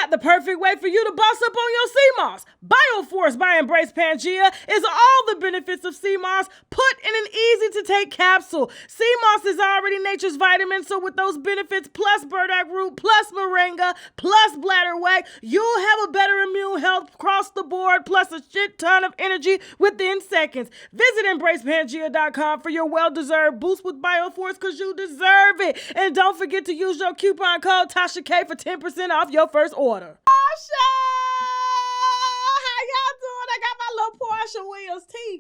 got the perfect way for you to boss up on your sea moss. Bioforce by Embrace Pangea is all the benefits of sea moss put in an easy-to-take capsule. Sea moss is already nature's vitamin, so with those benefits plus burdock root, plus moringa, plus bladderwrack, you'll have a better immune health across the board, plus a shit ton of energy within seconds. Visit EmbracePangea.com for your well-deserved boost with Bioforce, because you deserve it. And don't forget to use your coupon code TASHAK for 10% off your first order. Porsha! How y'all doing? I got my little Porsha Williams tea.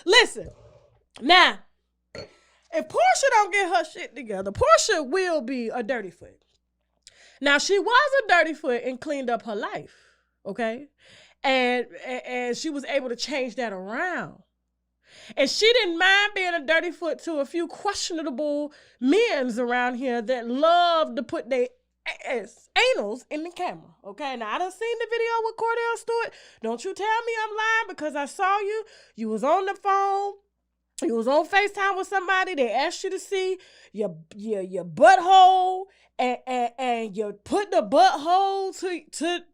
Listen, now, if Porsha don't get her shit together, Porsha will be a dirty foot. Now, she was a dirty foot and cleaned up her life, okay? And she was able to change that around. And she didn't mind being a dirty foot to a few questionable men's around here that love to put their anals in the camera, okay? Now, I done seen the video with Cordell Stewart. Don't you tell me I'm lying, because I saw you. You was on the phone. You was on FaceTime with somebody. They asked you to see your butthole, and you put the butthole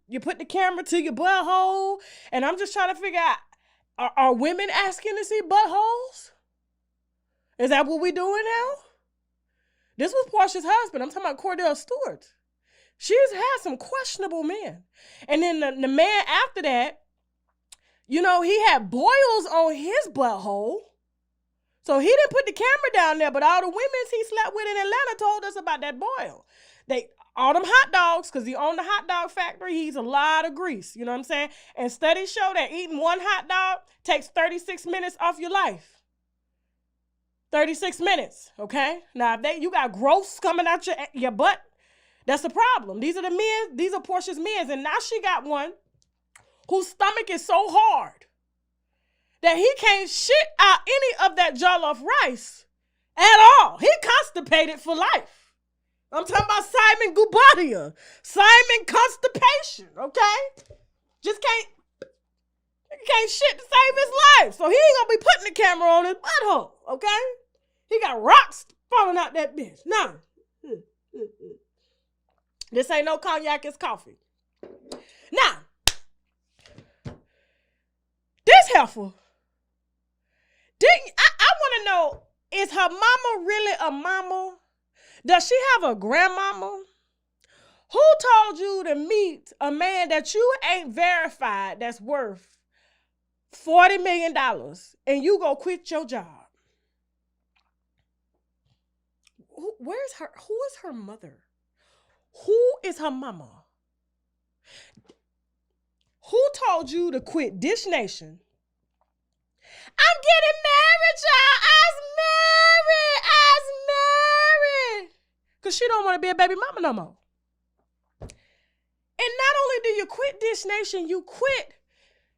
you put the camera to your butthole. And I'm just trying to figure out, are women asking to see buttholes? Is that what we doing now? This was Porsha's husband. I'm talking about Cordell Stewart. She's had some questionable men. And then the man after that, you know, he had boils on his butthole. So he didn't put the camera down there, but all the women he slept with in Atlanta told us about that boil. All them hot dogs, because he owned the hot dog factory, he eats a lot of grease, you know what I'm saying? And studies show that eating one hot dog takes 36 minutes off your life. 36 minutes, okay? Now, if you got growths coming out your butt, that's a problem. These are the men, these are Porsha's men, and now she got one whose stomach is so hard that he can't shit out any of that jollof rice at all. He constipated for life. I'm talking about Simon Gubadia. Simon constipation, okay? Just can't shit to save his life. So he ain't gonna be putting the camera on his butthole, okay? He got rocks falling out that bitch. No. This ain't no cognac, it's coffee. Now, this heifer, I want to know, is her mama really a mama? Does she have a grandmama? Who told you to meet a man that you ain't verified that's worth $40 million and you go quit your job? Who is her mother? Who is her mama? Who told you to quit Dish Nation? I'm getting married, y'all. I's married. Because she don't want to be a baby mama no more. And not only do you quit Dish Nation, you quit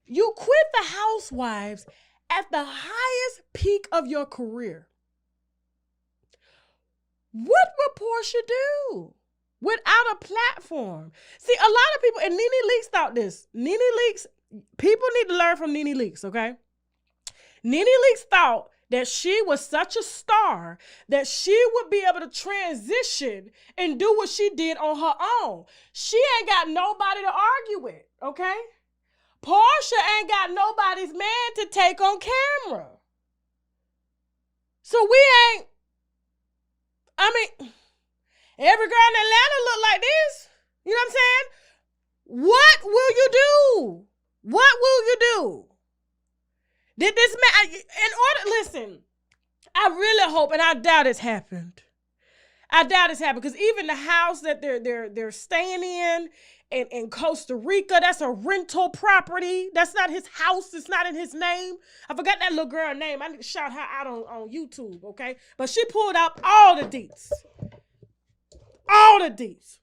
the Housewives at the highest peak of your career. What would Porsha do without a platform? See, a lot of people, and Nene Leakes thought this. Nene Leakes, people need to learn from Nene Leakes, okay? Nene Leakes thought that she was such a star that she would be able to transition and do what she did on her own. She ain't got nobody to argue with, okay? Porsha ain't got nobody's man to take on camera. So every girl in Atlanta look like this. You know what I'm saying? What will you do? What will you do? Did this man, listen, I really hope, and I doubt it's happened. Because even the house that they're staying in Costa Rica, that's a rental property. That's not his house. It's not in his name. I forgot that little girl's name. I need to shout her out on YouTube, okay? But she pulled out all the deets. All the deets.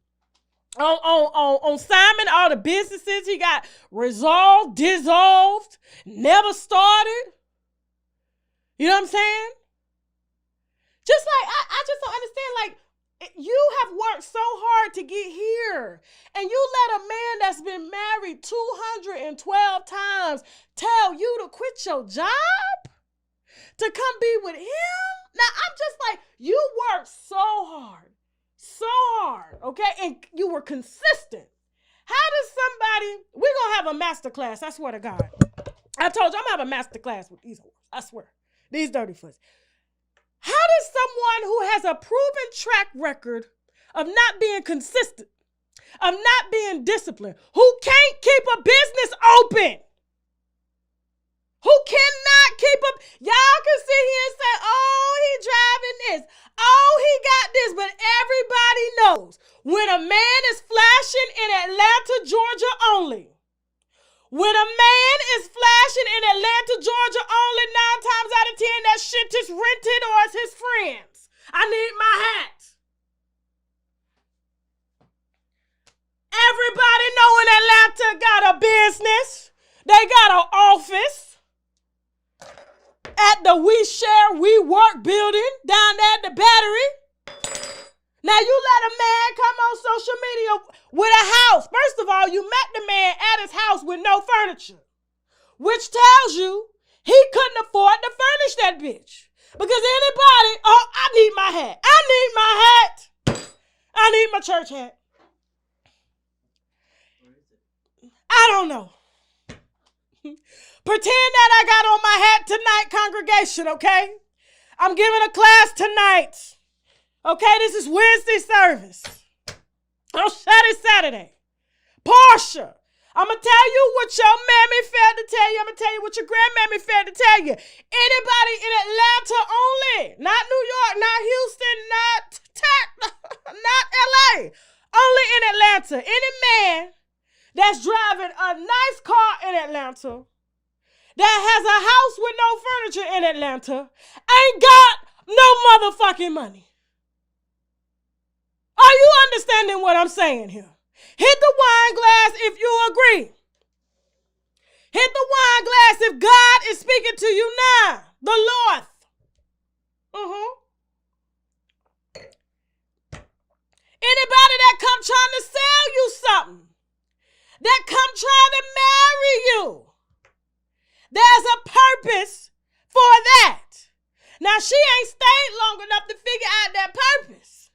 On Simon, all the businesses he got resolved, dissolved, never started. You know what I'm saying? Just like, I just don't understand, like, you have worked so hard to get here, and you let a man that's been married 212 times tell you to quit your job to come be with him? I'm just like, you worked so hard, okay? And you were consistent. How does somebody, we're going to have a master class, I swear to God. I told you I'm going to have a master class with these whores, I swear. These dirty foots. How does someone who has a proven track record of not being consistent, of not being disciplined, who can't keep a business open, who cannot keep up, y'all can sit here and say, oh, he driving this, oh, he got this, but everybody knows when a man is flashing in Atlanta, Georgia only, when a man is flashing in Atlanta, Georgia only, 9 times out of 10, that shit is rented or it's his friends. I need my hat. Everybody know in Atlanta got a business. They got an office at the We Share, We Work building down there at the Battery. Now you let a man come on social media with a house. First of all, you met the man at his house with no furniture, which tells you he couldn't afford to furnish that bitch. Because anybody, oh, I need my hat. I need my hat. I need my church hat. I don't know. Pretend that I got on my hat tonight, congregation, okay? I'm giving a class tonight. Okay, this is Wednesday service. On Saturday. Porsha, I'm going to tell you what your mammy failed to tell you. I'm going to tell you what your grandmammy failed to tell you. Anybody in Atlanta only, not New York, not Houston, not LA, only in Atlanta. Any man that's driving a nice car in Atlanta, that has a house with no furniture in Atlanta, ain't got no motherfucking money. Are you understanding what I'm saying here? Hit the wine glass if you agree. Hit the wine glass if God is speaking to you now. The Lord. Anybody that come trying to sell you something, that come trying to marry you, there's a purpose for that. Now, she ain't stayed long enough to figure out that purpose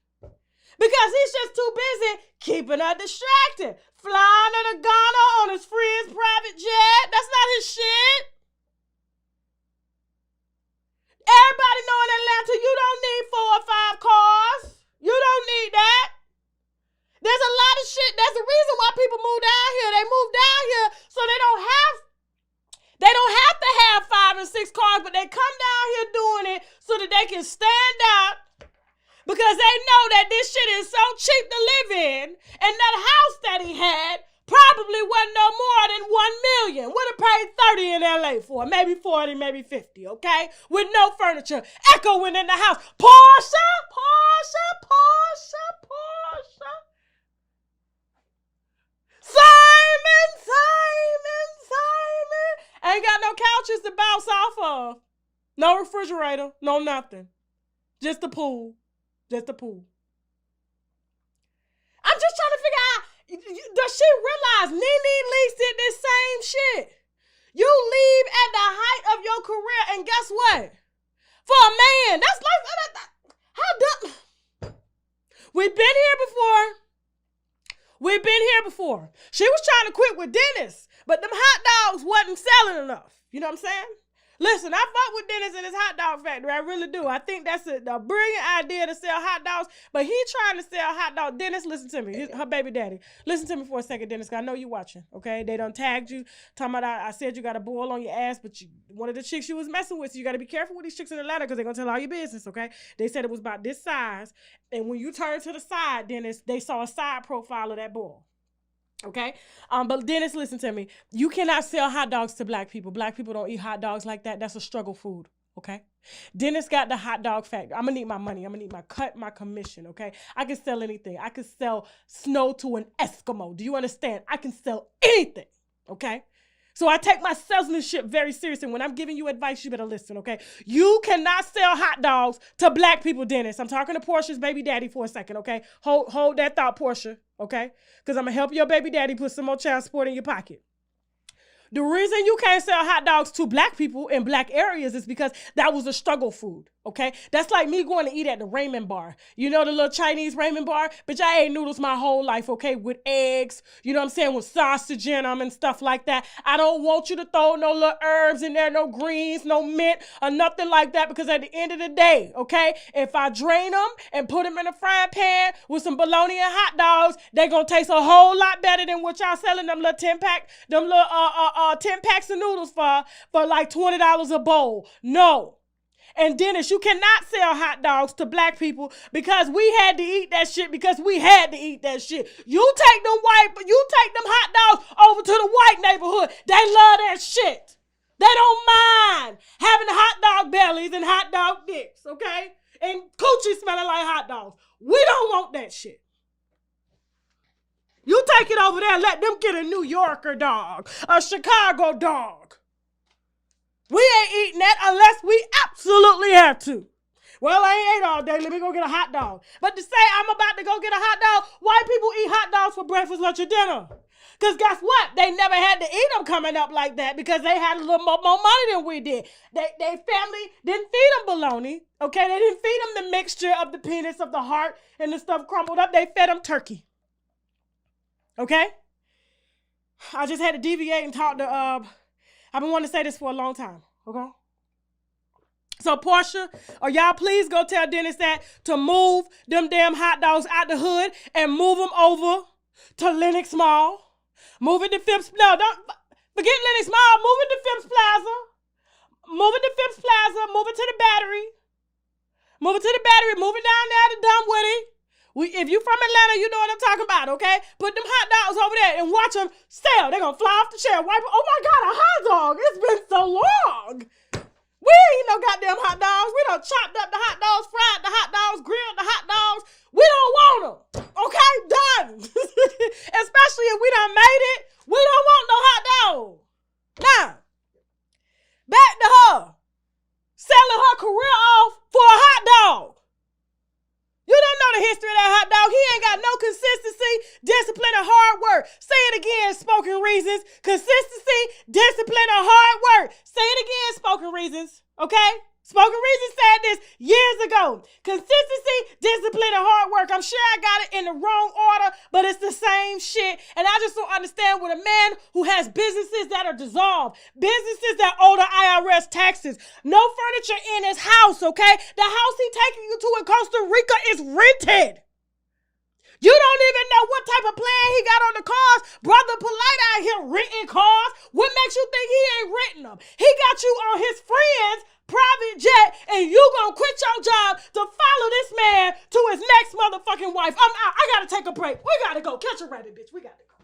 because he's just too busy keeping her distracted, flying to the Ghana on his friend's private jet. That's not his shit. Everybody know in Atlanta, you don't need 4 or 5 cars. You don't need that. There's a lot of shit. There's a reason why people move down here. They move down here so they don't have to have 5 and 6 cars, but they come down here doing it so that they can stand out because they know that this shit is so cheap to live in, and that house that he had probably wasn't no more than $1 million. Would have paid 30 in LA for it, maybe 40, maybe 50, okay? With no furniture, echoing in the house. Porsha. Simon. Ain't got no couches to bounce off of. No refrigerator, no nothing. Just the pool. I'm just trying to figure out, does she realize Nene Lee did this same shit? You leave at the height of your career, and guess what? For a man, that's like, how dumb. We've been here before. She was trying to quit with Dennis, but them hot dogs wasn't selling enough. You know what I'm saying? Listen, I fuck with Dennis and his hot dog factory. I really do. I think that's a brilliant idea to sell hot dogs, but he trying to sell hot dogs. Dennis, listen to me. Her baby daddy. Listen to me for a second, Dennis, because I know you watching, okay? They done tagged you, talking about I said you got a boil on your ass, but one of the chicks you was messing with, so you got to be careful with these chicks in Atlanta because they're going to tell all your business, okay? They said it was about this size, and when you turn to the side, Dennis, they saw a side profile of that boil. Okay? But Dennis, listen to me. You cannot sell hot dogs to black people. Black people don't eat hot dogs like that. That's a struggle food. Okay? Dennis got the hot dog factory. I'm going to need my money. I'm going to need my cut, my commission. Okay? I can sell anything. I can sell snow to an Eskimo. Do you understand? I can sell anything. Okay? So I take my salesmanship very seriously. When I'm giving you advice, you better listen, okay? You cannot sell hot dogs to black people, Dennis. I'm talking to Porsha's baby daddy for a second, okay? Hold that thought, Porsha, okay? Because I'm going to help your baby daddy put some more child support in your pocket. The reason you can't sell hot dogs to black people in black areas is because that was a struggle food, Okay, that's like me going to eat at the ramen bar. You know the little Chinese ramen bar? Bitch, I ate noodles my whole life, okay, with eggs, you know what I'm saying, with sausage in them and stuff like that. I don't want you to throw no little herbs in there, no greens, no mint, or nothing like that, because at the end of the day, okay, if I drain them and put them in a frying pan with some bologna and hot dogs, they're going to taste a whole lot better than what y'all selling them little 10 packs of noodles for like $20 a bowl. No. And Dennis, you cannot sell hot dogs to black people because we had to eat that shit because we had to eat that shit. You take them hot dogs over to the white neighborhood. They love that shit. They don't mind having hot dog bellies and hot dog dicks, okay? And coochie smelling like hot dogs. We don't want that shit. You take it over there and let them get a New Yorker dog, a Chicago dog. We ain't eating that unless we absolutely have to. Well, I ain't ate all day. Let me go get a hot dog. But to say I'm about to go get a hot dog, white people eat hot dogs for breakfast, lunch, or dinner. Because guess what? They never had to eat them coming up like that because they had a little more money than we did. They family didn't feed them bologna. Okay, they didn't feed them the mixture of the penis, of the heart, and the stuff crumbled up. They fed them turkey. Okay? I just had to deviate and talk to... I've been wanting to say this for a long time, okay? So Porsha, or y'all please go tell Dennis that to move them damn hot dogs out the hood and move them over to Lenox Mall. Move it to Phipps. No, don't forget Lenox Mall. Move it to Phipps Plaza. Move it to Phipps Plaza. Move it to the Battery. Move it to the Battery. Move it down there to Dunwoody. If you from Atlanta, you know what I'm talking about, okay? Put them hot dogs over there and watch them sell. They're going to fly off the chair. Wipe. Oh, my God, a hot dog. It's been so long. We ain't no goddamn hot dogs. We done chopped up the hot dogs, fried the hot dogs, grilled the hot dogs. We don't want them, okay? Done. Especially if we done made it. We don't want no hot dog. Now, back to her. Selling her career off for a hot dog. You don't know the history of that hot dog. He ain't got no consistency, discipline, or hard work. Say it again, spoken reasons. Consistency, discipline, or hard work. Say it again, spoken reasons. Okay? Spoken reasons said this years ago. Consistency, discipline, and hard work. I'm sure I got it in the wrong order, but it's the same shit. And I just don't understand with a man who has businesses that are dissolved, businesses that owe the IRS taxes, no furniture in his house, okay? The house he taking you to in Costa Rica is rented. You don't even know what type of plan he got on the cars. Brother Polite out here renting cars. What makes you think he ain't renting them? He got you on his friend's private jet, and you gonna quit your job to follow this man to his next motherfucking wife. I'm out. I gotta take a break. We gotta go. Catch a rabbit, bitch. We gotta go.